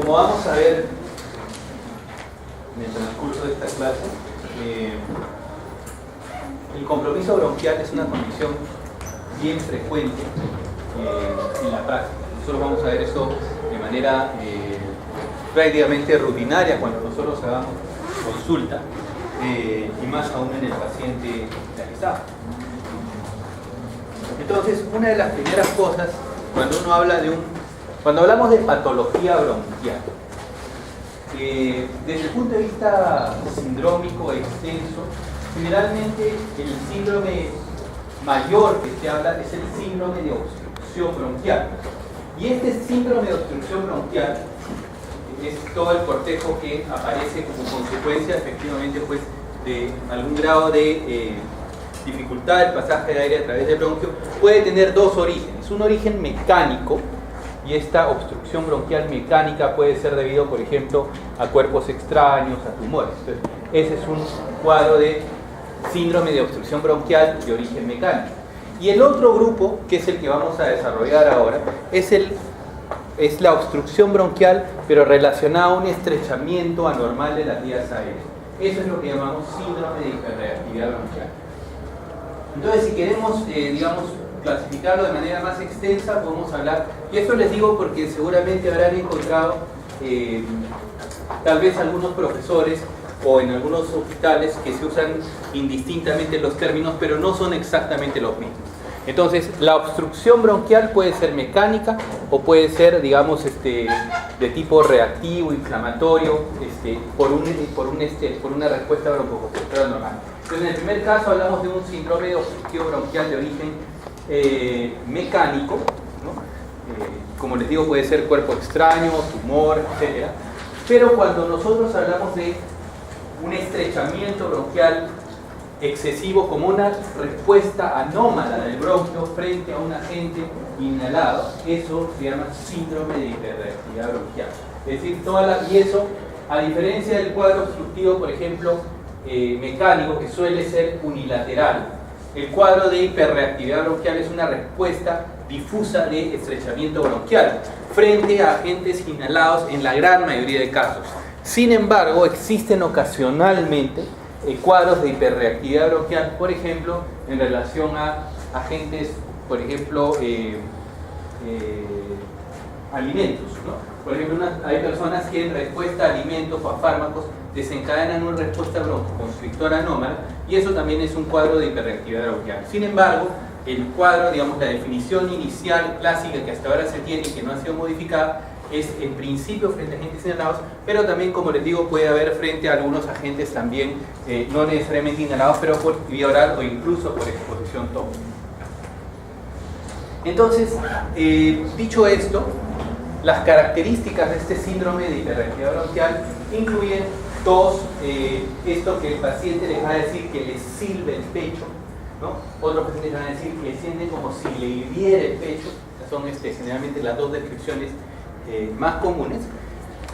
Como vamos a ver en el transcurso de esta clase, el compromiso bronquial es una condición bien frecuente en la práctica. Nosotros vamos a ver esto de manera prácticamente rutinaria cuando nosotros hagamos consulta y más aún en el paciente realizado. Entonces, una de las primeras cosas cuando uno habla cuando hablamos de patología bronquial, desde el punto de vista sindrómico extenso, generalmente el síndrome mayor que se habla es el síndrome de obstrucción bronquial. Y este síndrome de obstrucción bronquial es todo el cortejo que aparece como consecuencia efectivamente pues, de algún grado de dificultad del pasaje de aire a través del bronquio. Puede tener dos orígenes, un origen mecánico, y esta obstrucción bronquial mecánica puede ser debido, por ejemplo, a cuerpos extraños, a tumores. Entonces, ese es un cuadro de síndrome de obstrucción bronquial de origen mecánico. Y el otro grupo, que es el que vamos a desarrollar ahora, es la obstrucción bronquial, pero relacionada a un estrechamiento anormal de las vías aéreas. Eso es lo que llamamos síndrome de hiperreactividad bronquial. Entonces, si queremos, digamos, clasificarlo de manera más extensa, podemos hablar, y esto les digo porque seguramente habrán encontrado tal vez algunos profesores o en algunos hospitales que se usan indistintamente los términos, pero no son exactamente los mismos. Entonces, la obstrucción bronquial puede ser mecánica o puede ser, digamos, de tipo reactivo, inflamatorio, por una respuesta broncoconstrictora normal. Entonces, en el primer caso hablamos de un síndrome de obstrucción bronquial de origen mecánico, ¿no? Como les digo, puede ser cuerpo extraño, tumor, etc. Pero cuando nosotros hablamos de un estrechamiento bronquial excesivo como una respuesta anómala del bronquio frente a un agente inhalado, eso se llama síndrome de hiperreactividad bronquial. Es decir, y eso, a diferencia del cuadro obstructivo, por ejemplo, mecánico, que suele ser unilateral, el cuadro de hiperreactividad bronquial es una respuesta difusa de estrechamiento bronquial frente a agentes inhalados en la gran mayoría de casos. Sin embargo, existen ocasionalmente cuadros de hiperreactividad bronquial, por ejemplo, en relación a agentes, por ejemplo, alimentos, ¿no? Por ejemplo, hay personas que en respuesta a alimentos o a fármacos desencadenan una respuesta broncoconstrictora anómala, y eso también es un cuadro de hiperreactividad bronquial. Sin embargo, el cuadro, digamos, la definición inicial clásica que hasta ahora se tiene y que no ha sido modificada, es en principio frente a agentes inhalados, pero también, como les digo, puede haber frente a algunos agentes también, no necesariamente inhalados, pero por vía oral o incluso por exposición tópica. Entonces, dicho esto, las características de este síndrome de hiperreactividad bronquial incluyen esto que el paciente les va a decir que le silba el pecho, ¿no? Otros pacientes van a decir que sienten como si le hirviera el pecho. Estas son generalmente las dos descripciones más comunes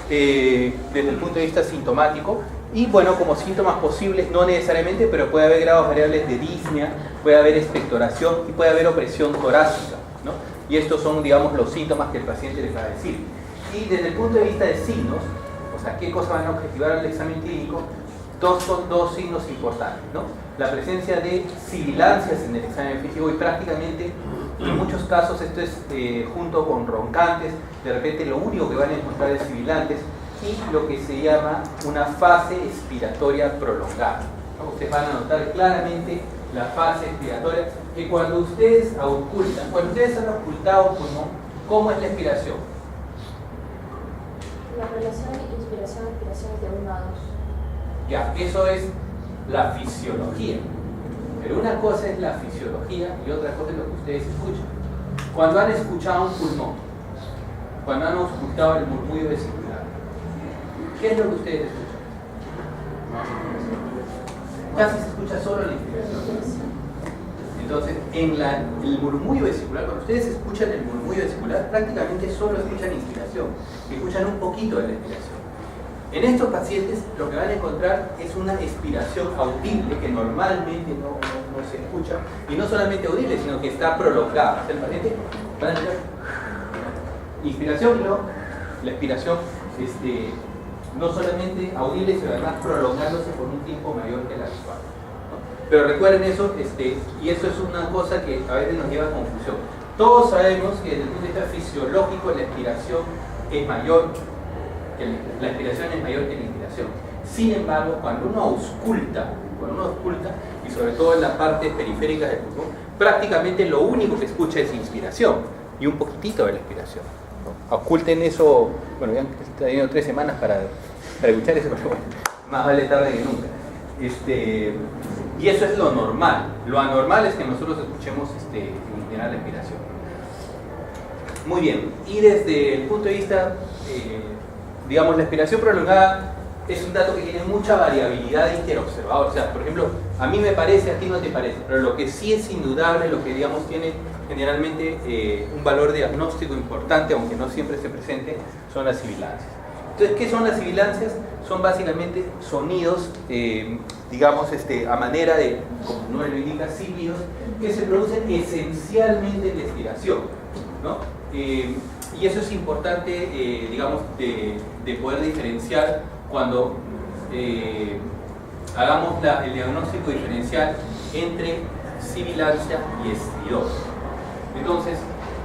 desde el punto de vista sintomático. Y bueno, como síntomas posibles, no necesariamente, pero puede haber grados variables de disnea, puede haber expectoración y puede haber opresión torácica, ¿no? Y estos son, digamos, los síntomas que el paciente les va a decir. Y desde el punto de vista de signos, o sea, qué cosas van a objetivar al examen clínico, son dos signos importantes, ¿no? La presencia de sibilancias en el examen físico, y prácticamente en muchos casos esto es junto con roncantes, de repente lo único que van a encontrar es sibilantes, y lo que se llama una fase expiratoria prolongada, ¿no? Ustedes van a notar claramente la fase expiratoria, que cuando ustedes auscultan, cuando ustedes han auscultado pulmón, ¿cómo es la expiración? La relación inspiración-expiración es de 1 a 2. Ya, eso es la fisiología. Pero una cosa es la fisiología y otra cosa es lo que ustedes escuchan. Cuando han escuchado un pulmón, cuando han auscultado el murmullo vesicular, ¿qué es lo que ustedes escuchan? Casi se escucha solo la inspiración. Entonces, el murmullo vesicular, cuando ustedes escuchan el murmullo vesicular, prácticamente solo escuchan inspiración, escuchan un poquito de la expiración. En estos pacientes lo que van a encontrar es una expiración audible que normalmente no se escucha, y no solamente audible, sino que está prolongada. El paciente va a escuchar inspiración y luego la expiración no solamente audible, sino además prolongándose por un tiempo mayor que el habitual, ¿no? Pero recuerden eso, y eso es una cosa que a veces nos lleva a confusión. Todos sabemos que desde el punto de vista fisiológico la expiración es mayor que la expiración es mayor que la inspiración. Sin embargo, cuando uno ausculta, y sobre todo en la parte periférica del pulmón, prácticamente lo único que escucha es inspiración y un poquitito de la expiración. Oculten eso, bueno, ya han tenido 3 semanas para escuchar eso, pero bueno, más vale tarde que nunca. Y eso es lo normal. Lo anormal es que nosotros escuchemos en general la expiración. Muy bien, y desde el punto de vista, digamos, la expiración prolongada es un dato que tiene mucha variabilidad de interobservador. O sea, por ejemplo, a mí me parece, a ti no te parece, pero lo que sí es indudable, lo que digamos tiene generalmente un valor diagnóstico importante, aunque no siempre se presente, son las sibilancias. Entonces, ¿qué son las sibilancias? Son básicamente sonidos, digamos, a manera de, como el nombre lo indica, silbidos, que se producen esencialmente en la expiración, ¿no? Y eso es importante, digamos, de poder diferenciar cuando hagamos el diagnóstico diferencial entre sibilancia y estridor. Entonces,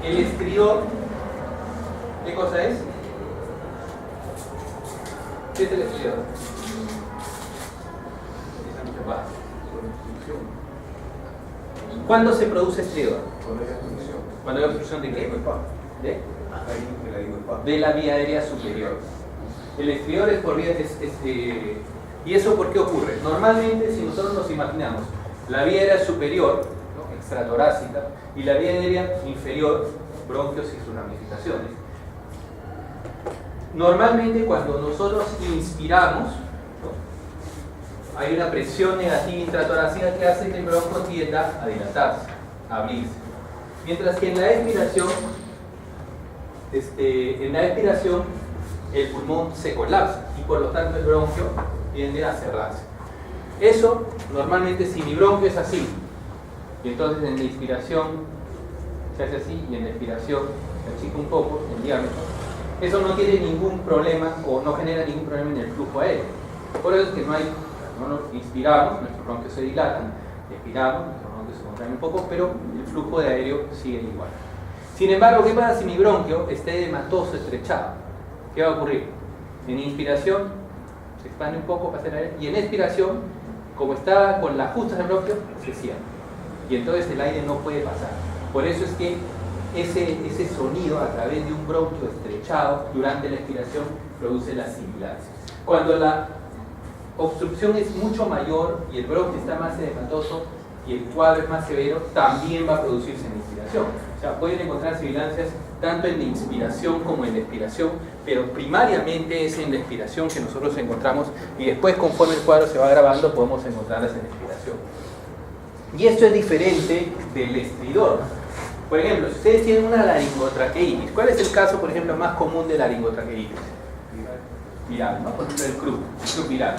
el estridor, ¿qué cosa es? ¿Qué es el estridor? ¿Cuándo se produce estridor? Cuando hay obstrucción de qué? De la vía aérea superior. El estridor es por vía ¿y eso por qué ocurre? Normalmente, si nosotros nos imaginamos la vía aérea superior, ¿no?, extratorácica, y la vía aérea inferior, bronquios y sus ramificaciones, normalmente cuando nosotros inspiramos, ¿no?, hay una presión negativa intratorácica que hace que el bronquio tienda a dilatarse, a abrirse. Mientras que en la expiración, el pulmón se colapsa y por lo tanto el bronquio tiende a cerrarse. Eso normalmente, si mi bronquio es así, y entonces en la inspiración se hace así y en la expiración se achica un poco el diámetro, eso no tiene ningún problema o no genera ningún problema en el flujo aéreo. Por eso es que no inspiramos, nuestros bronquios se dilatan, expiramos, nuestros bronquios se contraen un poco, pero el flujo de aéreo sigue igual. Sin embargo, ¿qué pasa si mi bronquio esté edematoso, estrechado? ¿Qué va a ocurrir? En inspiración se expande un poco, pasa el aire, y en expiración, como está con las justas del bronquio, se cierra. Y entonces el aire no puede pasar. Por eso es que ese sonido a través de un bronquio estrechado durante la expiración produce la sibilancia. Cuando la obstrucción es mucho mayor y el bronquio está más edematoso y el cuadro es más severo, también va a producirse en inspiración. O sea, pueden encontrar sibilancias tanto en la inspiración como en la expiración, pero primariamente es en la expiración que nosotros encontramos, y después, conforme el cuadro se va agravando, podemos encontrarlas en la expiración. Y esto es diferente del estridor. Por ejemplo, si ustedes tienen una laringotraqueitis, ¿cuál es el caso, por ejemplo, más común de laringotraqueitis? Viral, ¿no? Por ejemplo, el croup viral.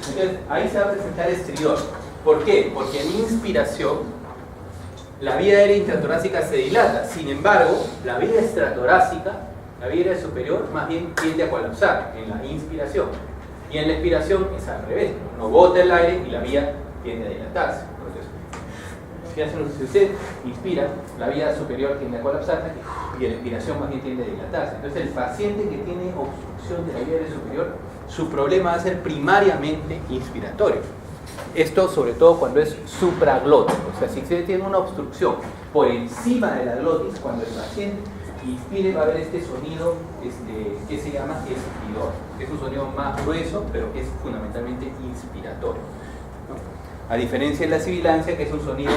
Entonces, ahí se va a presentar estridor. ¿Por qué? Porque en inspiración la vía aérea intratorácica se dilata. Sin embargo, la vía extratorácica, la vía aérea superior, más bien tiende a colapsar en la inspiración. Y en la expiración es al revés. No bota el aire y la vía tiende a dilatarse. Si usted inspira, la vía superior tiende a colapsar y en la expiración más bien tiende a dilatarse. Entonces, el paciente que tiene obstrucción de la vía aérea superior, su problema va a ser primariamente inspiratorio. Esto sobre todo cuando es supraglótico. O sea, si usted tiene una obstrucción por encima de la glotis, cuando el paciente inspire va a haber este sonido que se llama estridor. Es un sonido más grueso, pero que es fundamentalmente inspiratorio, ¿no? A diferencia de la sibilancia, que es un sonido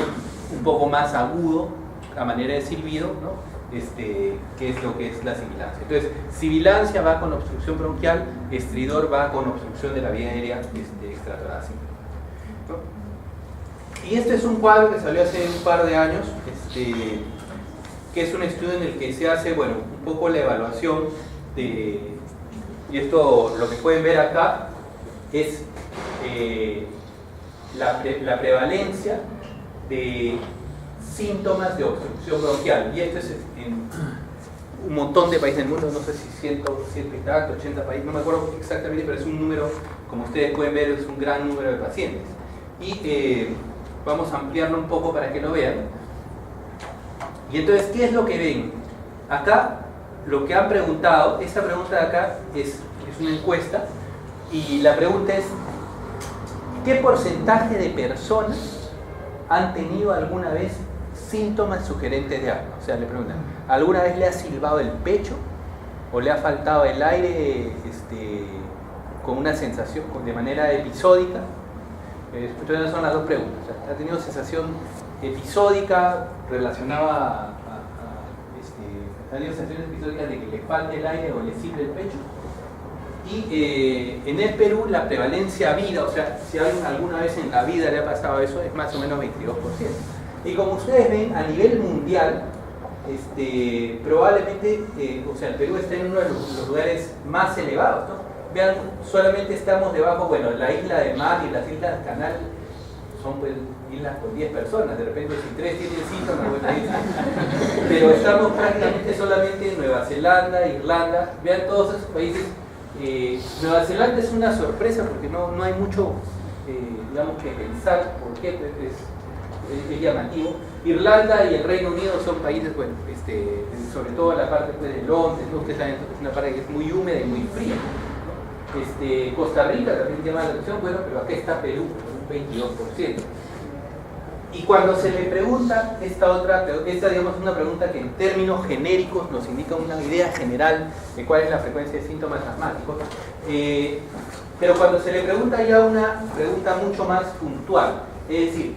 un poco más agudo, a manera de silbido, ¿no? Que es lo que es la sibilancia. Entonces, sibilancia va con obstrucción bronquial, estridor va con obstrucción de la vía aérea extratorácica. Y este es un cuadro que salió hace un par de años, que es un estudio en el que se hace, bueno, un poco la evaluación de, y esto lo que pueden ver acá es la prevalencia de síntomas de obstrucción bronquial, y esto es un montón de países del mundo, no sé si 100 y tanto, 80 países, no me acuerdo exactamente, pero es un número, como ustedes pueden ver, es un gran número de pacientes. Y vamos a ampliarlo un poco para que lo vean. Y entonces, ¿qué es lo que ven? Acá, lo que han preguntado, esta pregunta de acá es una encuesta, y la pregunta es, ¿qué porcentaje de personas han tenido alguna vez síntomas sugerentes de asma? O sea, le preguntan, ¿alguna vez le ha silbado el pecho? ¿O le ha faltado el aire con una sensación, de manera episódica? Entonces son las dos preguntas. O sea, ¿ha tenido sensación episódica relacionada ¿ha tenido sensaciones episódicas de que le falte el aire o le silbe el pecho? Y en el Perú la prevalencia vida, o sea, si alguna vez en la vida le ha pasado eso, es más o menos 22%. Y como ustedes ven, a nivel mundial, probablemente, o sea, el Perú está en uno de los lugares más elevados, ¿no? Vean, solamente estamos debajo, bueno, la isla de Mar y las islas Canal son pues islas con 10 personas, de repente si 3 tienen síntomas, bueno, ahí está. Pero estamos prácticamente solamente en Nueva Zelanda, Irlanda, vean todos esos países. Nueva Zelanda es una sorpresa porque no hay mucho, digamos, que pensar por qué, pues, es llamativo. Irlanda y el Reino Unido son países, bueno, sobre todo la parte pues, de Londres, ¿no? Ustedes saben, es una parte que es muy húmeda y muy fría, ¿no? Costa Rica también llama la atención, bueno, pero acá está Perú, un 22%. Y cuando se le pregunta esta digamos una pregunta que en términos genéricos nos indica una idea general de cuál es la frecuencia de síntomas asmáticos, pero cuando se le pregunta ya una pregunta mucho más puntual, es decir,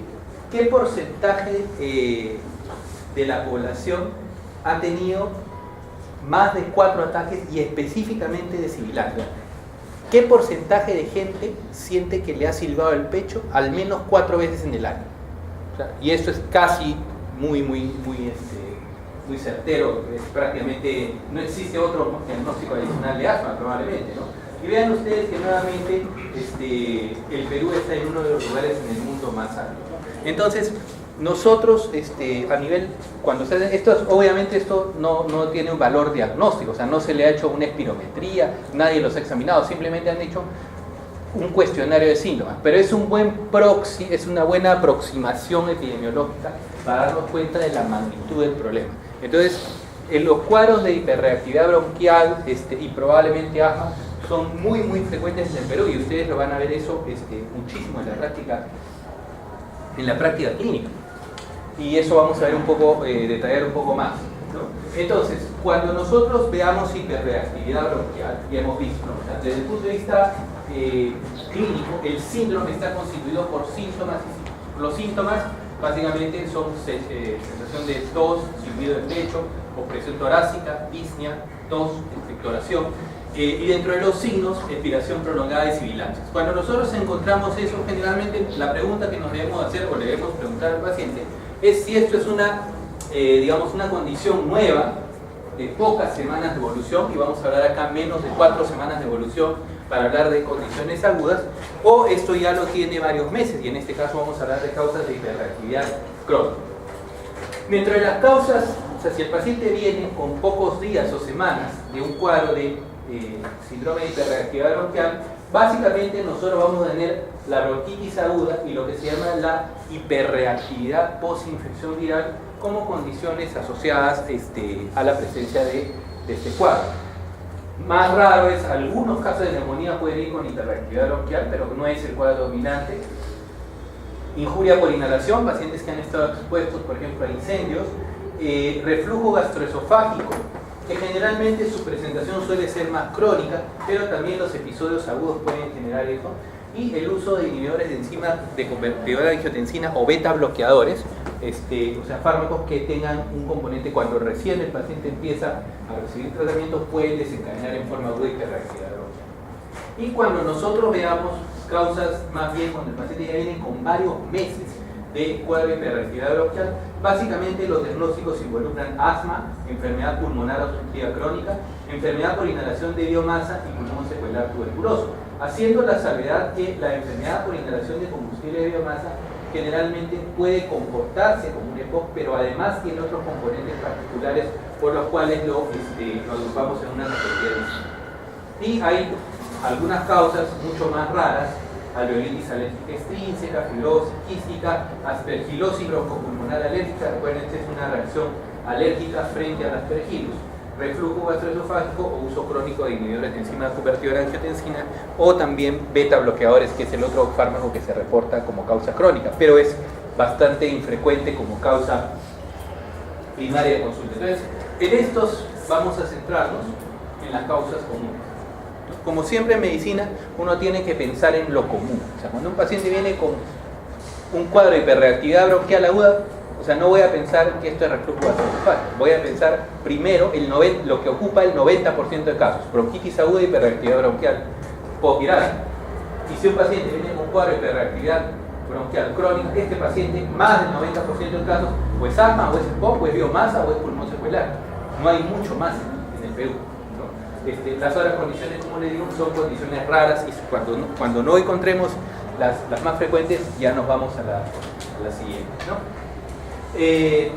¿qué porcentaje de la población ha tenido más de 4 ataques y específicamente de sibilancia? ¿Qué porcentaje de gente siente que le ha silbado el pecho al menos 4 veces en el año? O sea, y esto es casi muy certero, prácticamente no existe otro diagnóstico adicional de asma probablemente, ¿no? Y vean ustedes que nuevamente el Perú está en uno de los lugares en el mundo más alto. Entonces, nosotros a nivel, cuando se hacen, obviamente esto no tiene un valor diagnóstico, o sea, no se le ha hecho una espirometría, nadie los ha examinado, simplemente han hecho un cuestionario de síntomas, pero es un buen proxy, es una buena aproximación epidemiológica para darnos cuenta de la magnitud del problema. Entonces, en los cuadros de hiperreactividad bronquial y probablemente asma son muy frecuentes en el Perú y ustedes lo van a ver eso muchísimo en la práctica clínica. Y eso vamos a ver un poco, detallar un poco más, ¿no? Entonces, cuando nosotros veamos hiperreactividad bronquial, ya hemos visto, ¿no? O sea, desde el punto de vista clínico, el síndrome está constituido por síntomas y síntomas. Los síntomas básicamente son sensación de tos, silbido de pecho, opresión torácica, disnea, tos, expectoración, y dentro de los signos, expiración prolongada de sibilancias. Cuando nosotros encontramos eso, generalmente la pregunta que nos debemos hacer o le debemos preguntar al paciente es si esto es digamos, una condición nueva de pocas semanas de evolución, y vamos a hablar acá menos de 4 semanas de evolución para hablar de condiciones agudas, o esto ya lo tiene varios meses, y en este caso vamos a hablar de causas de hiperreactividad crónica. Mientras las causas, o sea, si el paciente viene con pocos días o semanas de un cuadro de síndrome de hiperreactividad bronquial, básicamente nosotros vamos a tener la bronquitis aguda y lo que se llama la hiperreactividad post-infección viral como condiciones asociadas a la presencia de este cuadro. Más raro es, algunos casos de neumonía pueden ir con hiperreactividad bronquial, pero no es el cuadro dominante. Injuria por inhalación, pacientes que han estado expuestos, por ejemplo, a incendios. Reflujo gastroesofágico, que generalmente su presentación suele ser más crónica, pero también los episodios agudos pueden generar eso. Y el uso de inhibidores de enzima de convertidora de angiotensina o beta bloqueadores, o sea, fármacos que tengan un componente cuando recién el paciente empieza a recibir tratamientos, pueden desencadenar en forma aguda hiperreactividad bronquial. Y cuando nosotros veamos causas, más bien cuando el paciente ya viene con varios meses de cuadro de hiperreactividad bronquial, básicamente los diagnósticos involucran asma, enfermedad pulmonar obstructiva crónica, enfermedad por inhalación de biomasa y pulmón secular tuberculoso, haciendo la salvedad que la enfermedad por inhalación de combustible de biomasa generalmente puede comportarse como un EPOC, pero además tiene otros componentes particulares por los cuales lo agrupamos en una categoría distinta. Y hay algunas causas mucho más raras: alveolitis alérgica extrínseca, fibrosis quística, aspergilosis broncopulmonar alérgica. Recuerden, esta es una reacción alérgica frente al aspergillus, reflujo gastroesofágico o uso crónico de inhibidores de enzima convertidora de angiotensina, o también beta bloqueadores, que es el otro fármaco que se reporta como causa crónica, pero es bastante infrecuente como causa primaria de consulta. Entonces, en estos vamos a centrarnos en las causas comunes. Como siempre en medicina, uno tiene que pensar en lo común. O sea, cuando un paciente viene con un cuadro de hiperreactividad bronquial aguda, o sea, no voy a pensar que esto es reflujo gastroesofágico. Voy a pensar primero lo que ocupa el 90% de casos: bronquitis aguda y hiperreactividad bronquial postviral. Y si un paciente viene con un cuadro de hiperreactividad bronquial crónica, este paciente, más del 90% de casos, o es asma, o es EPOC, o es biomasa, o es pulmón secular. No hay mucho más en el Perú. Las otras condiciones, como les digo, son condiciones raras, y cuando no encontremos las más frecuentes, ya nos vamos a la siguiente, ¿no?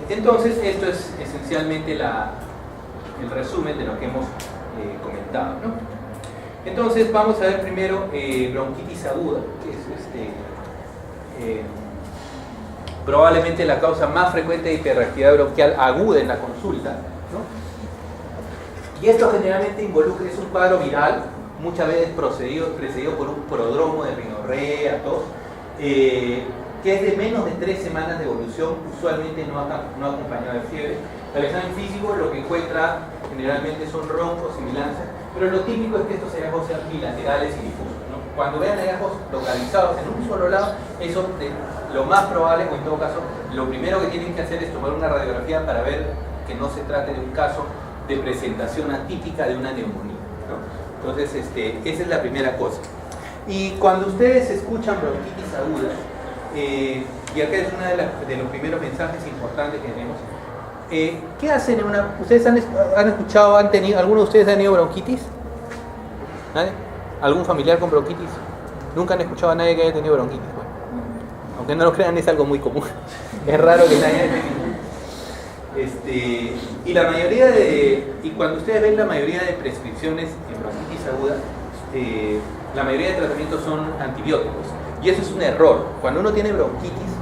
Entonces, esto es esencialmente el resumen de lo que hemos comentado, ¿no? Entonces, vamos a ver primero bronquitis aguda, que es probablemente la causa más frecuente de hiperreactividad bronquial aguda en la consulta, ¿no? Y esto generalmente es un cuadro viral, muchas veces precedido por un prodromo de rinorrea, tos, que es de menos de 3 semanas de evolución, usualmente no acompañado de fiebre. El examen físico lo que encuentra generalmente son roncos y milancias, pero lo típico es que estos hallazgos sean bilaterales y difusos, ¿no? Cuando vean hallazgos localizados en un solo lado, eso lo más probable, o en todo caso, lo primero que tienen que hacer es tomar una radiografía para ver que no se trate de un caso de presentación atípica de una neumonía, ¿no? Entonces, esa es la primera cosa. Y cuando ustedes escuchan bronquitis aguda, y acá es uno de los primeros mensajes importantes que tenemos, ¿qué hacen en una... ¿Ustedes han escuchado, alguno de ustedes ha tenido bronquitis? ¿Nadie? ¿Algún familiar con bronquitis? ¿Nunca han escuchado a nadie que haya tenido bronquitis? Bueno, aunque no lo crean, es algo muy común. Es raro que nadie haya tenido. Y la mayoría y cuando ustedes ven la mayoría de prescripciones en bronquitis aguda, la mayoría de tratamientos son antibióticos, y eso es un error. Cuando uno tiene bronquitis,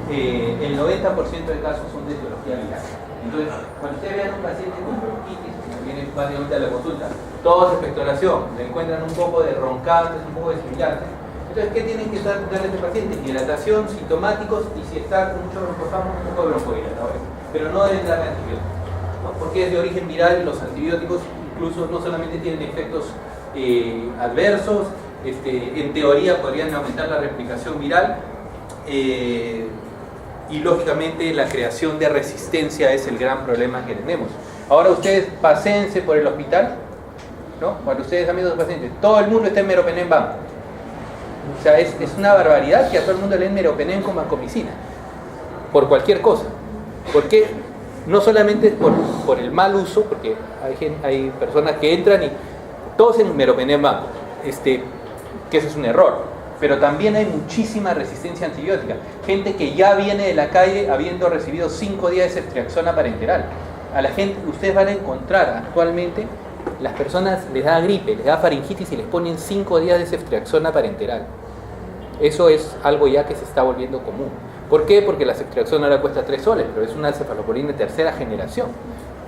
el 90% de casos son de etiología viral. Entonces, cuando ustedes vean un paciente con bronquitis, que viene básicamente a la consulta, tos, expectoración, le encuentran un poco de roncantes, un poco de sibilantes, entonces, ¿qué tienen que darle a este paciente? Hidratación, sintomáticos, y si está con mucho broncoespasmo, un poco de broncohilatadores. Pero no deben darle antibióticos, ¿no? Porque es de origen viral. Los antibióticos incluso no solamente tienen efectos adversos, en teoría podrían aumentar la replicación viral, y lógicamente la creación de resistencia es el gran problema que tenemos. Ahora ustedes paséense por el hospital, ¿no? Cuando ustedes han visto a los pacientes, todo el mundo está en meropenem-bam. O sea, es una barbaridad que a todo el mundo le den meropenem con vancomicina por cualquier cosa. Porque no solamente por el mal uso, porque hay personas que entran y todos en meropenem-bam, que eso es un error, pero también hay muchísima resistencia antibiótica. Gente que ya viene de la calle habiendo recibido 5 días de ceftriaxona parenteral. A la gente, ustedes van a encontrar actualmente, las personas les da gripe, les da faringitis y les ponen 5 días de ceftriaxona parenteral. Eso es algo ya que se está volviendo común. ¿Por qué? Porque la ceftriaxona ahora cuesta 3 soles, pero es una cefalosporina de 3ª generación,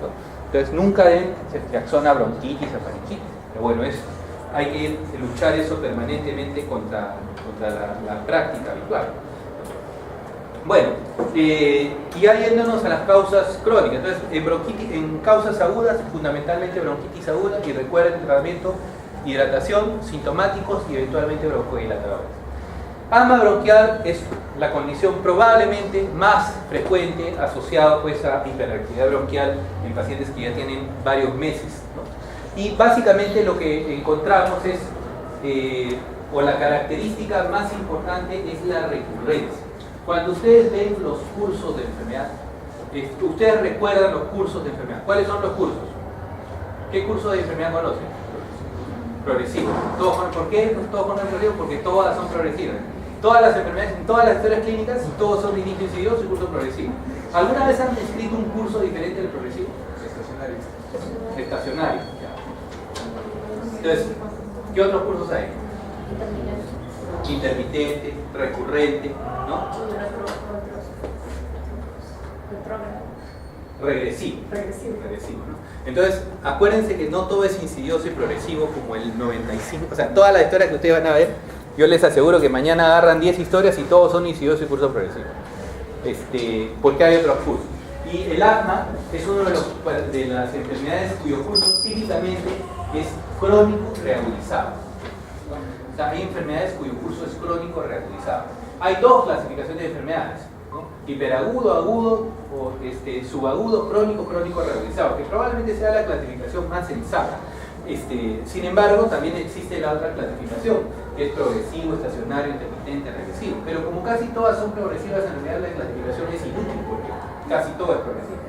¿no? Entonces nunca den ceftriaxona bronquitis o faringitis. Pero bueno, hay que luchar eso permanentemente contra la práctica habitual. Bueno, y ya yéndonos a las causas crónicas. Entonces, en causas agudas, fundamentalmente bronquitis aguda, y recuerden el tratamiento: hidratación, sintomáticos y eventualmente broncodilatadores. Asma bronquial es la condición probablemente más frecuente asociada pues a hiperreactividad bronquial en pacientes que ya tienen varios meses, ¿no? Y básicamente lo que encontramos es, o la característica más importante es la recurrencia. Cuando ustedes ven los cursos de enfermedad, ustedes recuerdan los cursos de enfermedad. ¿Cuáles son los cursos? ¿Qué curso de enfermedad conocen? Progresivo. ¿Por qué todos son progresivos? Porque todas son progresivas. todas las enfermedades, en todas las historias clínicas, todos son de inicio insidioso y curso progresivo. ¿Alguna vez han escrito un curso diferente del progresivo? Estacionario. Estacionario. Entonces, ¿qué otros cursos hay? Intermitente, recurrente, ¿no? Regresivo. Regresivo, ¿no? Entonces, acuérdense que no todo es insidioso y progresivo como el 95%. O sea, toda la historia que ustedes van a ver, yo les aseguro que mañana agarran 10 historias y todos son insidiosos y curso progresivo. Porque hay otros cursos. Y el asma es uno de las enfermedades cuyo curso típicamente es crónico reagudizado. ¿No? O sea, hay enfermedades cuyo curso es crónico reagudizado. Hay dos clasificaciones de enfermedades, ¿no? Hiperagudo, agudo o subagudo, crónico, crónico reagudizado, que probablemente sea la clasificación más sensata. Sin embargo, también existe la otra clasificación, que es progresivo, estacionario, intermitente, regresivo. Pero como casi todas son progresivas, en realidad la clasificación es inútil porque casi todo es progresivo.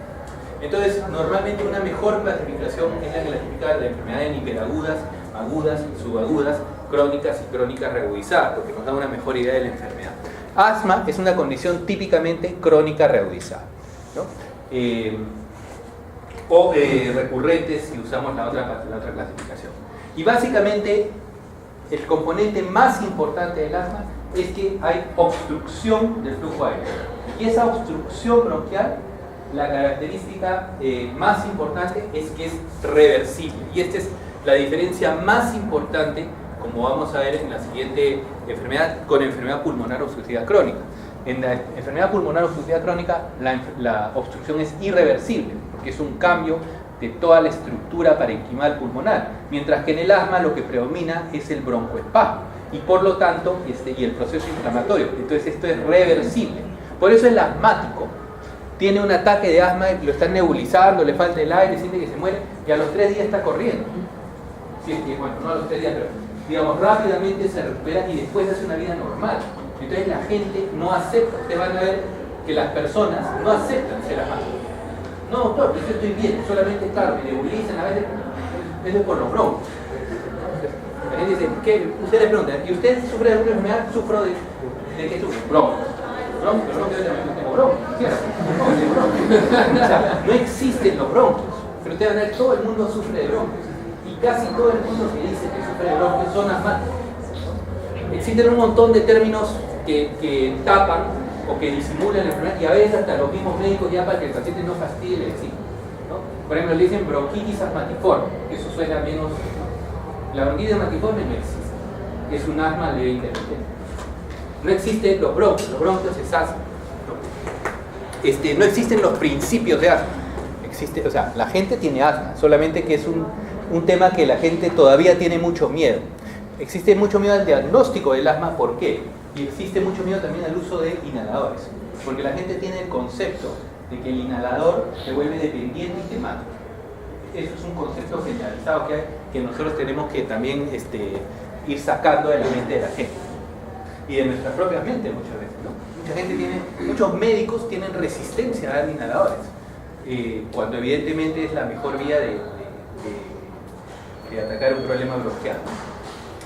Entonces, normalmente una mejor clasificación es la que clasifica la enfermedad en hiperagudas, agudas, subagudas, crónicas y crónicas reagudizadas, porque nos da una mejor idea de la enfermedad. Asma es una condición típicamente crónica reagudizada, ¿no? Recurrentes si usamos la otra clasificación. Y básicamente el componente más importante del asma es que hay obstrucción del flujo aéreo. Y esa obstrucción bronquial, la característica más importante es que es reversible. Y esta es la diferencia más importante, como vamos a ver en la siguiente enfermedad, con enfermedad pulmonar obstructiva crónica. En la enfermedad pulmonar obstructiva crónica, la obstrucción es irreversible, porque es un cambio de toda la estructura parenquimal pulmonar, mientras que en el asma lo que predomina es el broncoespasmo, y por lo tanto, y el proceso inflamatorio. Entonces esto es reversible. Por eso el asmático tiene un ataque de asma, lo están nebulizando, le falta el aire, siente que se muere, y a los 3 días está corriendo. Sí, bueno, no a los 3 días, pero digamos, rápidamente se recupera y después hace una vida normal. Entonces la gente no acepta, ustedes van a ver que las personas no aceptan ser asmáticos. No, doctor, pues yo estoy bien, solamente claro, me nebulizan a veces por los broncos. La gente dice, ¿qué? Usted le pregunta, ¿y usted sufre de alguna enfermedad? ¿Sufro de qué sufre? Broncos. Broncos, pero no tengo broncos, ¿cierto? O sea, no existen los bronquios, pero ustedes van a ver, todo el mundo sufre de bronquios. Y casi todo el mundo que dice que sufre de bronquios son asmáticos. Existen un montón de términos que tapan o que disimulan la enfermedad, y a veces hasta los mismos médicos ya para que el paciente no fastidie le decimos, ¿no? Por ejemplo, le dicen bronquitis asmatiforme, que eso suena menos, ¿no? La bronquitis asmatiforme no existe, es un asma leve intermitente. No existen los bronquios es asma, ¿no? No existen los principios de asma. O sea, la gente tiene asma, solamente que es un tema que la gente todavía tiene mucho miedo. Existe mucho miedo al diagnóstico del asma, ¿por qué? Y existe mucho miedo también al uso de inhaladores, porque la gente tiene el concepto de que el inhalador se vuelve dependiente y te mata. Eso es un concepto generalizado que hay, que nosotros tenemos que también ir sacando de la mente de la gente y de nuestras propias mentes muchas veces, ¿no? Muchos médicos tienen resistencia a dar inhaladores, cuando evidentemente es la mejor vía de atacar un problema bronquial.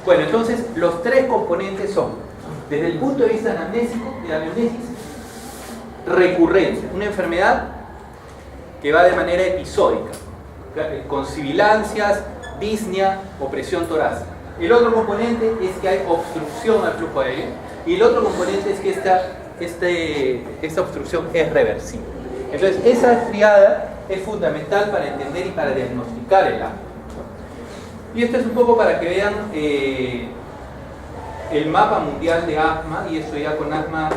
Bueno, entonces los 3 componentes son, desde el punto de vista anamnésico, de la anamnesis, recurrencia, una enfermedad que va de manera episódica, con sibilancias, disnea o presión torácica. El otro componente es que hay obstrucción al flujo aéreo, y el otro componente es que esta obstrucción es reversible. Entonces, esa triada es fundamental para entender y para diagnosticar el asma. Y esto es un poco para que vean el mapa mundial de asma, y eso ya con asma,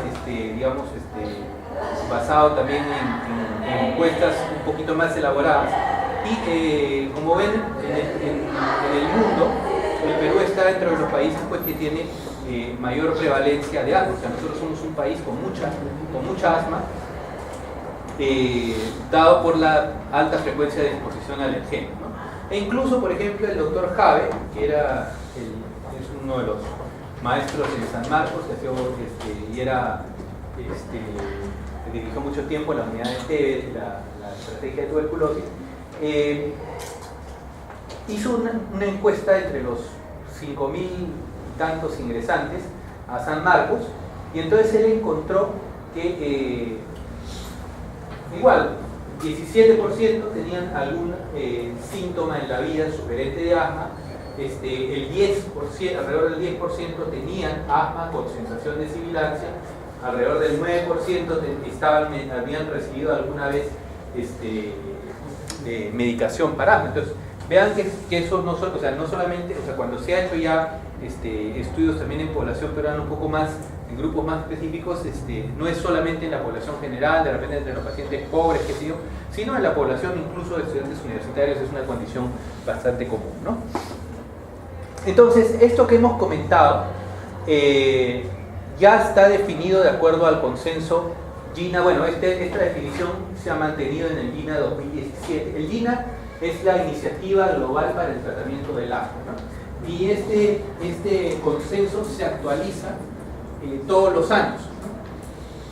basado también en encuestas un poquito más elaboradas. Y como ven, en el mundo, el Perú está entre los países pues, que tiene mayor prevalencia de asma. O sea, nosotros somos un país con mucha asma, dado por la alta frecuencia de exposición al alergeno, ¿no? E incluso, por ejemplo, el doctor Jave, que es uno de los maestros en San Marcos, dirigió mucho tiempo la unidad de TB, la estrategia de tuberculosis, hizo una encuesta entre los 5.000 y tantos ingresantes a San Marcos, y entonces él encontró que igual 17% tenían algún síntoma en la vida sugerente de asma, el 10%, alrededor del 10% tenían asma con sensación de sibilancia, alrededor del 9% habían recibido alguna vez medicación para asma. Entonces, vean que eso no solamente, cuando se ha hecho ya estudios también en población peruana un poco más, en grupos más específicos, no es solamente en la población general, de repente entre los pacientes pobres, qué sé yo, sino en la población incluso de estudiantes universitarios es una condición bastante común, ¿no? Entonces, esto que hemos comentado ya está definido de acuerdo al consenso GINA. Bueno, esta definición se ha mantenido en el GINA 2017. El GINA es la Iniciativa Global para el Tratamiento del Asma, ¿no? Y este consenso se actualiza todos los años.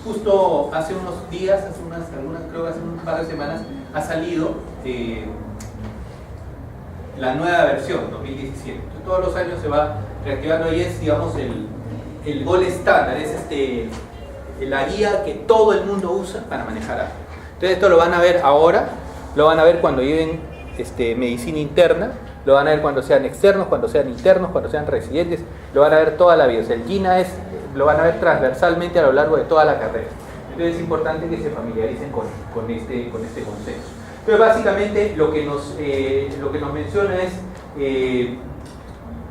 Justo hace unos días, creo que hace un par de semanas, ha salido la nueva versión, 2017. Entonces, todos los años se va reactivando y es, digamos, el gol estándar, es la guía que todo el mundo usa para manejar asma. Entonces esto lo van a ver ahora, lo van a ver cuando lleven medicina interna, lo van a ver cuando sean externos, cuando sean internos, cuando sean residentes, lo van a ver toda la vida. O sea, el GINA lo van a ver transversalmente a lo largo de toda la carrera. Entonces es importante que se familiaricen con este consenso. Pero básicamente lo que nos menciona es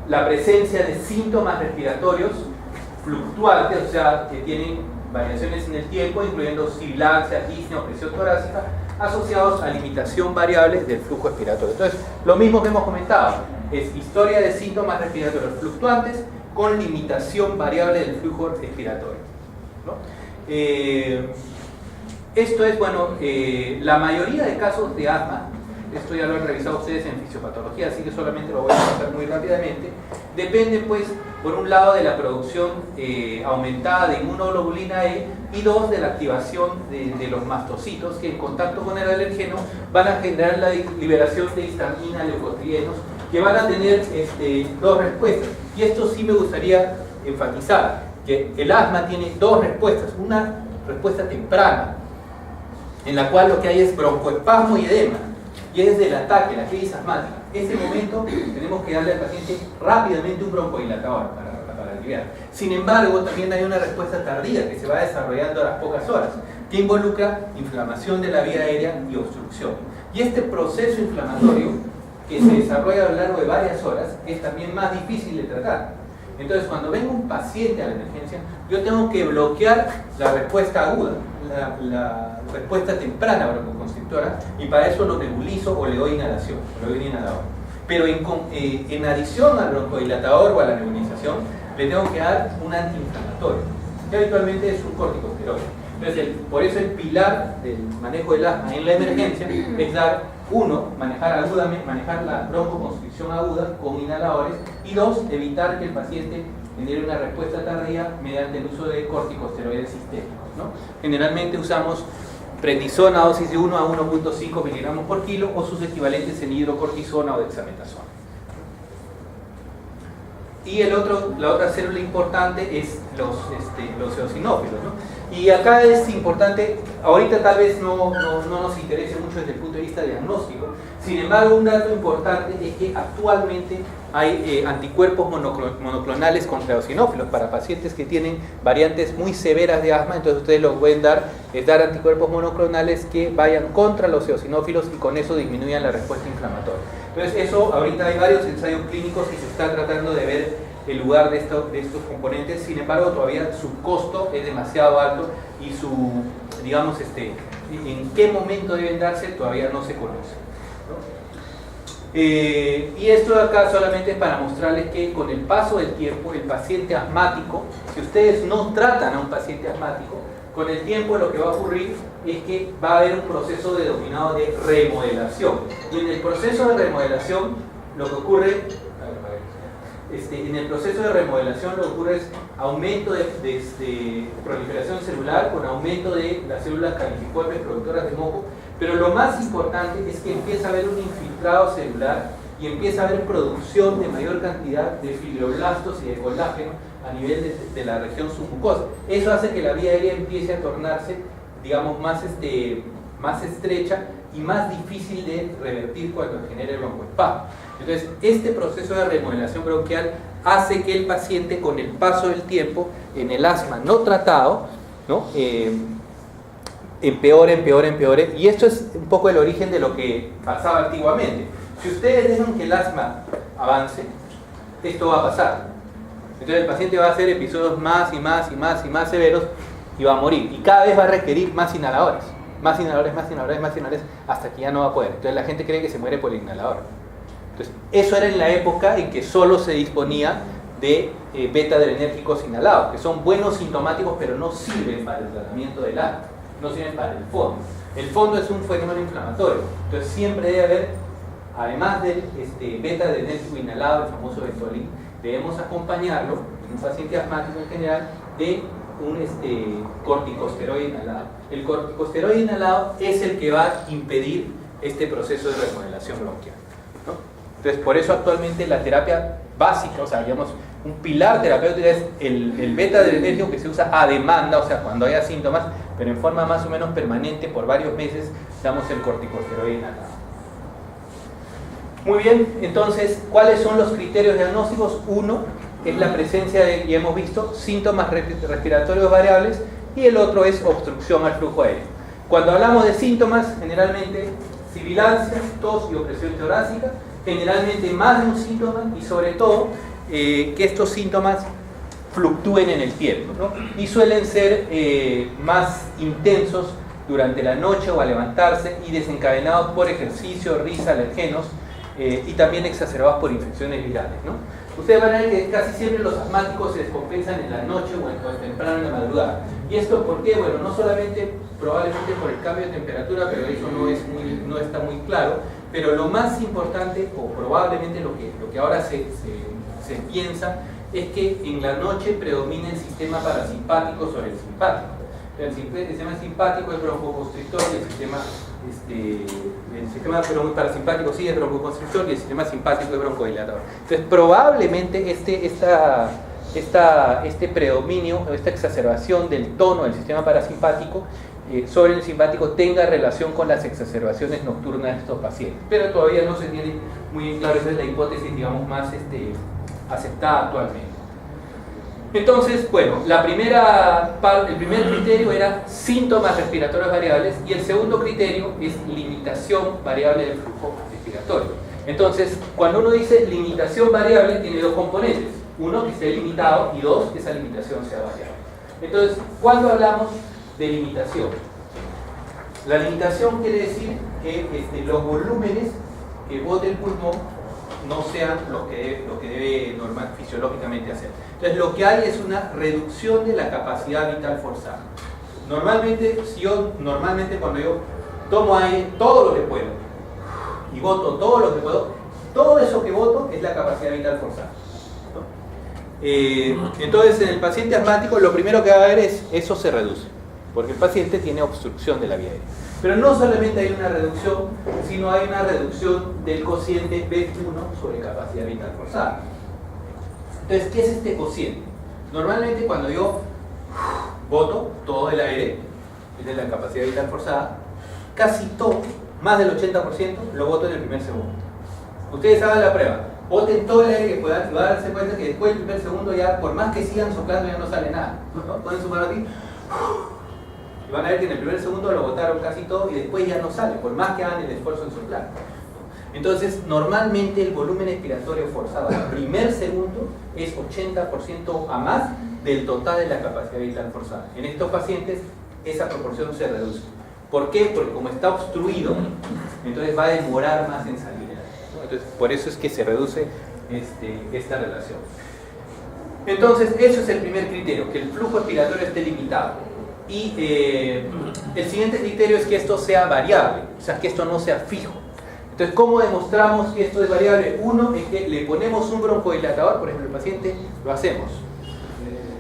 la presencia de síntomas respiratorios fluctuantes, o sea, que tienen variaciones en el tiempo, incluyendo sibilancia, disnea o presión torácica, asociados a limitación variable del flujo respiratorio. Entonces, lo mismo que hemos comentado, es historia de síntomas respiratorios fluctuantes con limitación variable del flujo respiratorio, ¿no? Esto es, bueno, la mayoría de casos de asma, esto ya lo han revisado ustedes en fisiopatología, así que solamente lo voy a pasar muy rápidamente, depende, pues, por un lado de la producción aumentada de inmunoglobulina E y dos, de la activación de los mastocitos que en contacto con el alergeno van a generar la liberación de histamina, leucotrienos, que van a tener dos respuestas. Y esto sí me gustaría enfatizar, que el asma tiene dos respuestas, una respuesta temprana, en la cual lo que hay es broncoespasmo y edema, y es del ataque, la crisis asmática. En ese momento tenemos que darle al paciente rápidamente un broncodilatador para aliviar. Sin embargo, también hay una respuesta tardía que se va desarrollando a las pocas horas, que involucra inflamación de la vía aérea y obstrucción. Y este proceso inflamatorio, que se desarrolla a lo largo de varias horas, es también más difícil de tratar. Entonces, cuando venga un paciente a la emergencia, yo tengo que bloquear la respuesta aguda, la respuesta temprana broncoconstrictora, y para eso lo nebulizo o le doy inhalación, o le doy un inhalador. Pero en adición al broncodilatador o a la nebulización, le tengo que dar un antiinflamatorio, que habitualmente es un corticosteroide. Entonces, por eso el pilar del manejo del asma en la emergencia es dar, uno, manejar la broncoconstricción aguda con inhaladores, y dos, evitar que el paciente genere una respuesta tardía mediante el uso de corticosteroides sistémicos, ¿no? Generalmente usamos prednisona a dosis de 1 a 1.5 miligramos por kilo o sus equivalentes en hidrocortisona o dexametasona. Y la otra célula importante es los eosinófilos, ¿no? Y acá es importante, ahorita tal vez no nos interese mucho desde el punto de vista diagnóstico, sin embargo un dato importante es que actualmente hay anticuerpos monoclonales contra eosinófilos para pacientes que tienen variantes muy severas de asma. Entonces ustedes lo pueden dar anticuerpos monoclonales que vayan contra los eosinófilos y con eso disminuyan la respuesta inflamatoria. Entonces eso, ahorita hay varios ensayos clínicos y se está tratando de ver el lugar de estos componentes. Sin embargo, todavía su costo es demasiado alto y digamos, en qué momento deben darse todavía no se conoce, ¿no? Y esto de acá solamente es para mostrarles que con el paso del tiempo, el paciente asmático, si ustedes no tratan a un paciente asmático, con el tiempo lo que va a ocurrir es que va a haber un proceso denominado de remodelación. Y en el proceso de remodelación lo que ocurre es aumento de proliferación celular con aumento de las células caliciformes productoras de moco, pero lo más importante es que empieza a haber un infiltrado celular y empieza a haber producción de mayor cantidad de fibroblastos y de colágeno a nivel de la región submucosa. Eso hace que la vía aérea empiece a tornarse, digamos, más estrecha y más difícil de revertir cuando genera el broncoespasmo. Entonces, este proceso de remodelación bronquial hace que el paciente, con el paso del tiempo, en el asma no tratado, ¿no? Empeore, y esto es un poco el origen de lo que pasaba antiguamente. Si ustedes dejan que el asma avance, esto va a pasar. Entonces el paciente va a hacer episodios más y más severos y va a morir. Y cada vez va a requerir más inhaladores, hasta que ya no va a poder. Entonces la gente cree que se muere por el inhalador. Entonces, eso era en la época en que solo se disponía de beta-adrenérgicos inhalados, que son buenos sintomáticos, pero no sirven para el tratamiento del asma, no sirven para el fondo. El fondo es un fenómeno inflamatorio, entonces siempre debe haber, además del beta-adrenérgico inhalado, el famoso Ventolin, debemos acompañarlo, en un paciente asmático en general, de un corticosteroide inhalado. El corticosteroide inhalado es el que va a impedir este proceso de remodelación bronquial, ¿no? Entonces, por eso actualmente la terapia básica, o sea, digamos, un pilar terapéutico es el beta-adrenérgico, que se usa a demanda, o sea, cuando haya síntomas, pero en forma más o menos permanente por varios meses, damos el corticosteroide inhalado. Muy bien, entonces, ¿cuáles son los criterios diagnósticos? Uno es la presencia de, ya hemos visto, síntomas respiratorios variables, y el otro es obstrucción al flujo aéreo. Cuando hablamos de síntomas, generalmente sibilancias, tos y opresión torácica, generalmente más de un síntoma, y sobre todo que estos síntomas fluctúen en el tiempo, ¿no? Y suelen ser más intensos durante la noche o al levantarse, y desencadenados por ejercicio, risa, alergenos, y también exacerbados por infecciones virales, ¿no? Ustedes van a ver que casi siempre los asmáticos se descompensan en la noche o temprano en la madrugada. ¿Y esto por qué? Bueno, no solamente probablemente por el cambio de temperatura, pero eso no está muy claro, pero lo más importante, o probablemente lo que ahora se piensa, es que en la noche predomina el sistema parasimpático sobre el simpático. El sistema simpático es broncoconstrictor y el sistema parasimpático sí es broncoconstrictor y el sistema simpático es broncodilatador. Entonces probablemente este predominio o esta exacerbación del tono del sistema parasimpático sobre el simpático tenga relación con las exacerbaciones nocturnas de estos pacientes, pero todavía no se tiene muy claro. Esa es la hipótesis, digamos, más aceptada actualmente. Entonces, bueno, el primer criterio era síntomas respiratorios variables, y el segundo criterio es limitación variable del flujo respiratorio. Entonces, cuando uno dice limitación variable, tiene dos componentes: uno, que esté limitado, y dos, que esa limitación sea variable. Entonces, cuando hablamos de limitación, la limitación quiere decir que los volúmenes que bote el pulmón no sean lo que debe normal, fisiológicamente hacer. Entonces lo que hay es una reducción de la capacidad vital forzada. Normalmente cuando yo tomo aire todo lo que puedo y boto todo lo que puedo, todo eso que boto es la capacidad vital forzada, ¿no? Entonces en el paciente asmático lo primero que va a haber es eso se reduce, porque el paciente tiene obstrucción de la vía aérea. Pero no solamente hay una reducción, sino hay una reducción del cociente B1 sobre capacidad vital forzada. Entonces, ¿qué es este cociente? Normalmente cuando yo boto todo el aire, es de la capacidad vital forzada, casi todo, más del 80%, lo boto en el primer segundo. Ustedes hagan la prueba, boten todo el aire que puedan y van a darse cuenta que después del primer segundo ya, por más que sigan soplando, ya no sale nada, ¿no? Ponen su mano aquí y van a ver que en el primer segundo lo botaron casi todo y después ya no sale, por más que hagan el esfuerzo en soplar. Entonces, normalmente el volumen expiratorio forzado al primer segundo es 80% a más del total de la capacidad vital forzada. En estos pacientes esa proporción se reduce. ¿Por qué? Porque como está obstruido, entonces va a demorar más en salir, ¿no? Entonces, por eso es que se reduce esta relación. Entonces, eso es el primer criterio, que el flujo expiratorio esté limitado. Y el siguiente criterio es que esto sea variable, o sea, que esto no sea fijo. Entonces, ¿cómo demostramos que esto es variable? Uno es que le ponemos un broncodilatador, por ejemplo, el paciente lo hacemos.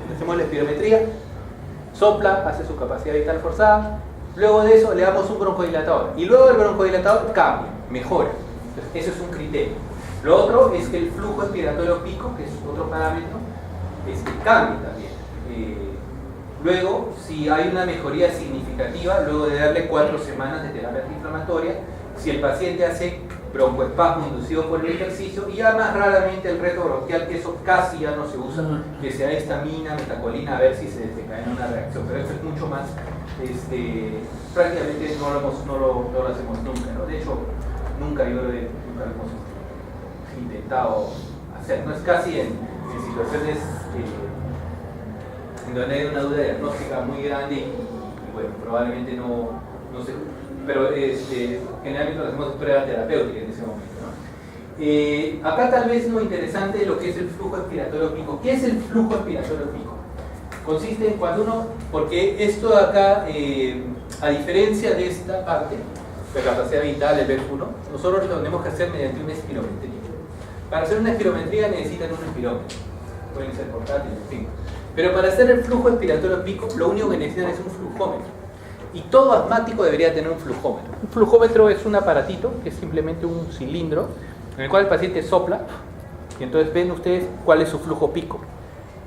Le hacemos la espirometría, sopla, hace su capacidad vital forzada, luego de eso le damos un broncodilatador, y luego el broncodilatador cambia, mejora. Entonces, eso es un criterio. Lo otro es que el flujo expiratorio pico, que es otro parámetro, cambie también. Luego, si hay una mejoría significativa, luego de darle 4 semanas de terapia antiinflamatoria, si el paciente hace broncoespasmo inducido por el ejercicio, y ya más raramente el reto bronquial, que eso casi ya no se usa, que sea histamina, metacolina, a ver si se desencadena una reacción, pero eso es mucho más, prácticamente no lo hacemos nunca, ¿no? De hecho, nunca lo hemos intentado hacer, no es casi en situaciones en donde hay una duda diagnóstica muy grande y bueno, probablemente no se, pero generalmente lo hacemos pruebas terapéuticas en ese momento, ¿no? Acá tal vez lo interesante es lo que es el flujo expiratorio pico. ¿Qué es el flujo expiratorio pico? Consiste en cuando uno, porque esto de acá, a diferencia de esta parte, la capacidad vital, el BEF1, nosotros lo tenemos que hacer mediante una espirometría. Para hacer una espirometría necesitan un espirómetro, pueden ser portátiles, en fin. Pero para hacer el flujo expiratorio pico, lo único que necesitan es un flujómetro. Y todo asmático debería tener un flujómetro. Un flujómetro es un aparatito, que es simplemente un cilindro, en el cual el paciente sopla, y entonces ven ustedes cuál es su flujo pico,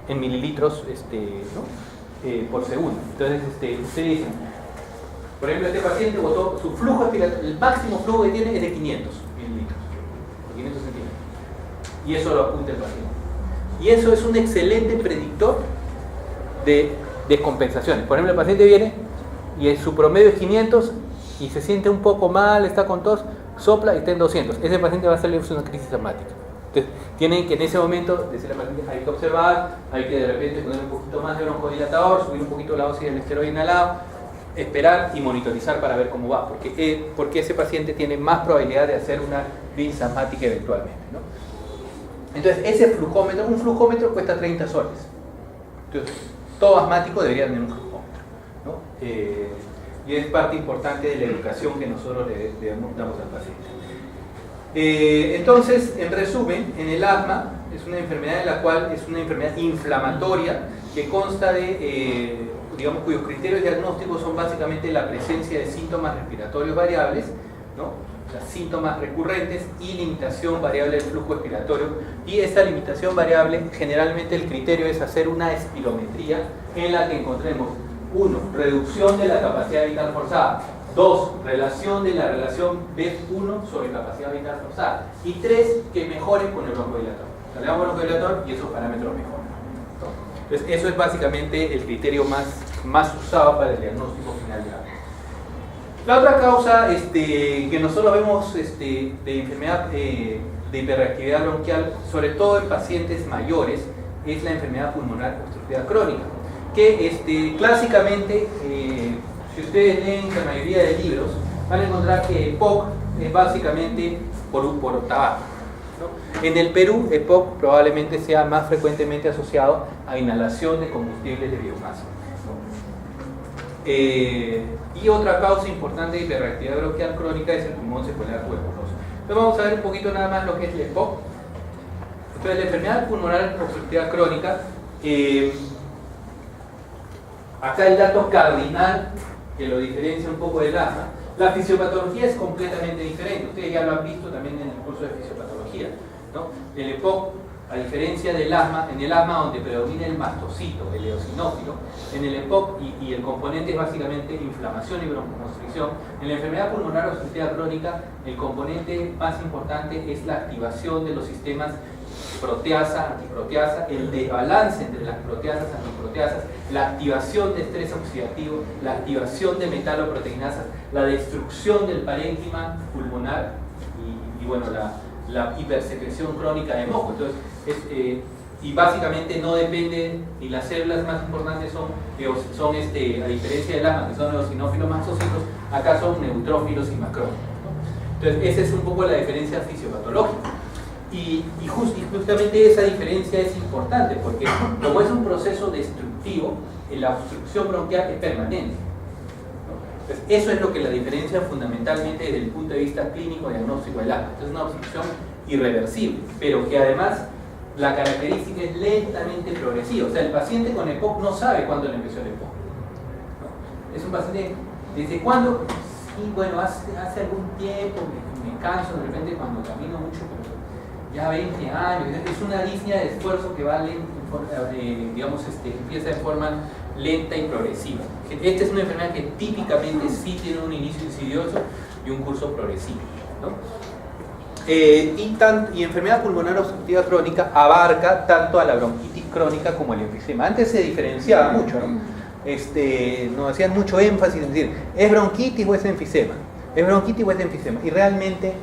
en mililitros ¿no? Por segundo. Entonces ustedes dicen, por ejemplo, este paciente botó su flujo expiratorio, el máximo flujo que tiene es de 500 mililitros, 500 centímetros. Y eso lo apunta el paciente. Y eso es un excelente predictor de descompensaciones. Por ejemplo, el paciente viene y su promedio es 500 y se siente un poco mal, está con tos, sopla y está en 200. Ese paciente va a salir de una crisis asmática. Entonces, tienen que en ese momento decirle al paciente, hay que observar, hay que de repente poner un poquito más de broncodilatador, subir un poquito la dosis del esteroide inhalado, esperar y monitorizar para ver cómo va, porque ese paciente tiene más probabilidad de hacer una crisis asmática eventualmente, ¿no? Entonces, ese flujómetro, un flujómetro cuesta 30 soles. Entonces, todo asmático debería tener un flujómetro, ¿no? Y es parte importante de la educación que nosotros le damos al paciente. Entonces, en resumen, en el asma es una enfermedad en la cual es una enfermedad inflamatoria que consta de, digamos, cuyos criterios diagnósticos son básicamente la presencia de síntomas respiratorios variables, ¿no? Síntomas recurrentes y limitación variable del flujo expiratorio, y esta limitación variable generalmente el criterio es hacer una espirometría en la que encontremos 1. Reducción de la capacidad vital forzada, 2. Relación de la relación BEF1 sobre capacidad vital forzada, y 3. Que mejore con el broncodilatador. Le damos broncodilatador y esos parámetros mejoran, ¿no? Entonces eso es básicamente el criterio más usado para el diagnóstico final de asma. La otra causa que nosotros vemos de enfermedad de hiperreactividad bronquial, sobre todo en pacientes mayores, es la enfermedad pulmonar obstructiva crónica, que clásicamente, si ustedes leen la mayoría de libros, van a encontrar que EPOC es básicamente por tabaco, ¿no? En el Perú, EPOC probablemente sea más frecuentemente asociado a inhalación de combustibles de biomasa. Y otra causa importante de hiperreactividad bronquial crónica es el pulmón secular tuberculoso. Entonces vamos a ver un poquito nada más lo que es la EPOC. Entonces la enfermedad pulmonar obstructiva crónica, acá el dato cardinal que lo diferencia un poco del asma, la fisiopatología es completamente diferente. Ustedes ya lo han visto también en el curso de fisiopatología, ¿no? El EPOC, a diferencia del asma, en el asma donde predomina el mastocito, el eosinófilo, en el EPOC y el componente es básicamente inflamación y broncoconstricción, en la enfermedad pulmonar obstructiva crónica el componente más importante es la activación de los sistemas proteasa, antiproteasa, el desbalance entre las proteasas y antiproteasas, la activación de estrés oxidativo, la activación de metaloproteinasas, la destrucción del parénquima pulmonar y bueno, la hipersecreción crónica de moco. Entonces, y básicamente no depende, y las células más importantes son a diferencia del asma, que son los eosinófilos mastocitos, acá son neutrófilos y macrófilos, ¿no? Entonces, esa es un poco la diferencia fisiopatológica. Y justamente esa diferencia es importante, porque como es un proceso destructivo, la obstrucción bronquial es permanente, ¿no? Entonces, eso es lo que la diferencia fundamentalmente desde el punto de vista clínico diagnóstico del asma. Entonces, es una obstrucción irreversible, pero que además la característica es lentamente progresiva. O sea, el paciente con EPOC no sabe cuándo le empezó el EPOC, ¿no? Es un paciente, ¿desde cuándo? Sí, bueno, hace algún tiempo me canso de repente cuando camino mucho, pero ya 20 años, es una disnea de esfuerzo que va empieza de forma lenta y progresiva. Esta es una enfermedad que típicamente sí tiene un inicio insidioso y un curso progresivo, ¿no? Y enfermedad pulmonar obstructiva crónica abarca tanto a la bronquitis crónica como el enfisema. Antes se diferenciaba mucho, ¿no? Nos hacían mucho énfasis en decir, ¿es bronquitis o es enfisema? ¿Es bronquitis o es enfisema? Y realmente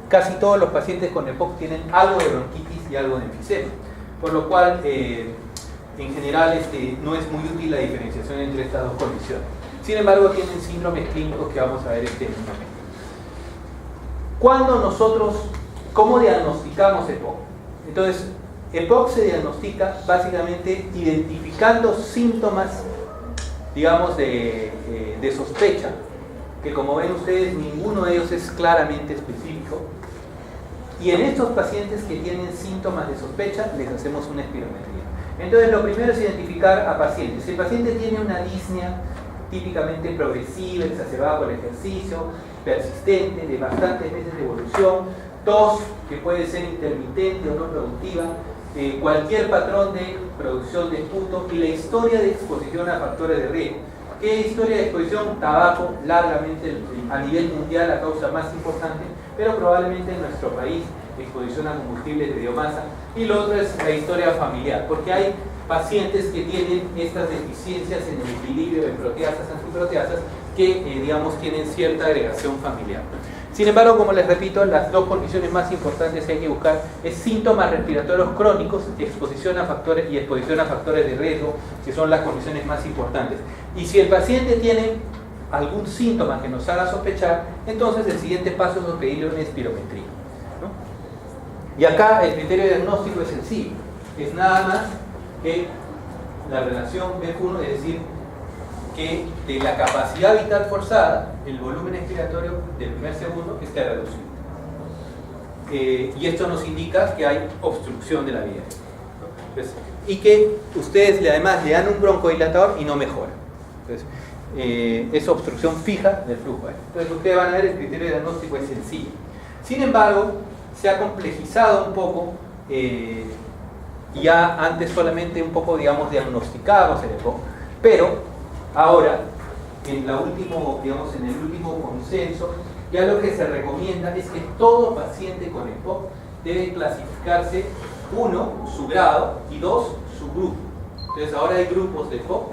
casi todos los pacientes con EPOC tienen algo de bronquitis y algo de enfisema, por lo cual en general no es muy útil la diferenciación entre estas dos condiciones. Sin embargo, tienen síndromes clínicos que vamos a ver en un momento. ¿Cómo diagnosticamos EPOC? Entonces, EPOC se diagnostica básicamente identificando síntomas, digamos, de sospecha, que como ven ustedes, ninguno de ellos es claramente específico. Y en estos pacientes que tienen síntomas de sospecha, les hacemos una espirometría. Entonces, lo primero es identificar a pacientes. Si el paciente tiene una disnea típicamente progresiva, exacerbada por el ejercicio, persistente, de bastantes meses de evolución, tos que puede ser intermitente o no productiva, cualquier patrón de producción de esputo y la historia de exposición a factores de riesgo. ¿Qué historia de exposición? Tabaco, largamente a nivel mundial la causa más importante, pero probablemente en nuestro país exposición a combustibles de biomasa. Y lo otro es la historia familiar, porque hay pacientes que tienen estas deficiencias en el equilibrio de proteasas, antiproteasas, que digamos tienen cierta agregación familiar. Sin embargo, como les repito, las dos condiciones más importantes que hay que buscar es síntomas respiratorios crónicos, exposición a factores y exposición a factores de riesgo, que son las condiciones más importantes. Y si el paciente tiene algún síntoma que nos haga sospechar, entonces el siguiente paso es pedirle una espirometría, ¿no? Y acá el criterio diagnóstico es sencillo, es nada más que la relación B1, es decir, que de la capacidad vital forzada, el volumen expiratorio del primer segundo esté reducido. Y esto nos indica que hay obstrucción de la vía, ¿no? Entonces, y que ustedes además le dan un broncodilatador y no mejora. Entonces, es obstrucción fija del flujo aéreo. Entonces ustedes van a ver, el criterio diagnóstico es sencillo. Sin embargo, se ha complejizado un poco, ya antes solamente un poco, digamos, diagnosticábamos el EPOC, pero ahora, en el último consenso, ya lo que se recomienda es que todo paciente con EPOC debe clasificarse, 1, su grado, y 2, su grupo. Entonces ahora hay grupos de EPOC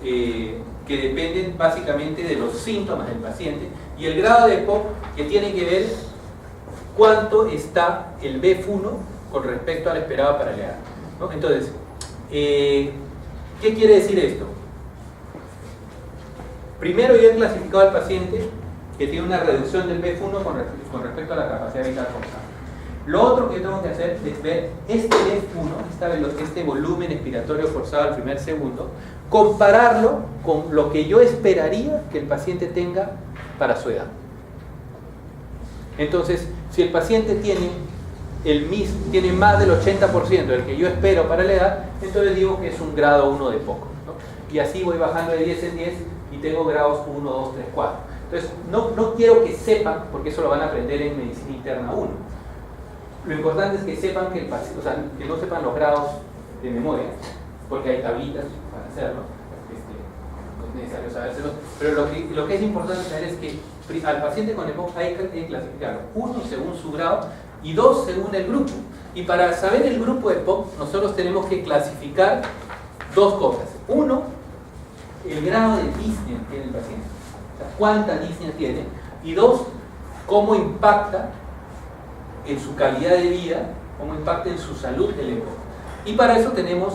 que dependen básicamente de los síntomas del paciente, y el grado de EPOC que tiene que ver cuánto está el BF1 con respecto al esperado para la edad, ¿no? Entonces, ¿qué quiere decir esto? Primero, yo he clasificado al paciente que tiene una reducción del BF1 con respecto a la capacidad vital forzada. Lo otro que tengo que hacer es ver este BF1, este volumen expiratorio forzado al primer segundo, compararlo con lo que yo esperaría que el paciente tenga para su edad. Entonces, si el paciente tiene más del 80% del que yo espero para la edad, entonces digo que es un grado 1 de EPOC, ¿no? Y así voy bajando de 10 en 10 y tengo grados 1, 2, 3, 4. Entonces, no quiero que sepan, porque eso lo van a aprender en medicina interna 1. Lo importante es que sepan que que no sepan los grados de memoria, porque hay tablitas para hacerlo, no es necesario sabérselos, pero lo que es importante saber es que al paciente con EPOC hay que clasificarlo, 1 según su grado y 2 según el grupo. Y para saber el grupo de EPOC, nosotros tenemos que clasificar dos cosas. 1, el grado de disnea que tiene el paciente, o sea, cuánta disnea tiene, y 2, cómo impacta en su calidad de vida, cómo impacta en su salud el EPOC. Y para eso tenemos,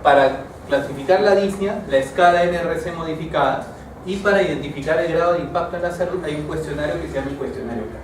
para clasificar la disnea, la escala NRC modificada, y para identificar el grado de impacto en la salud hay un cuestionario que se llama el cuestionario CAR.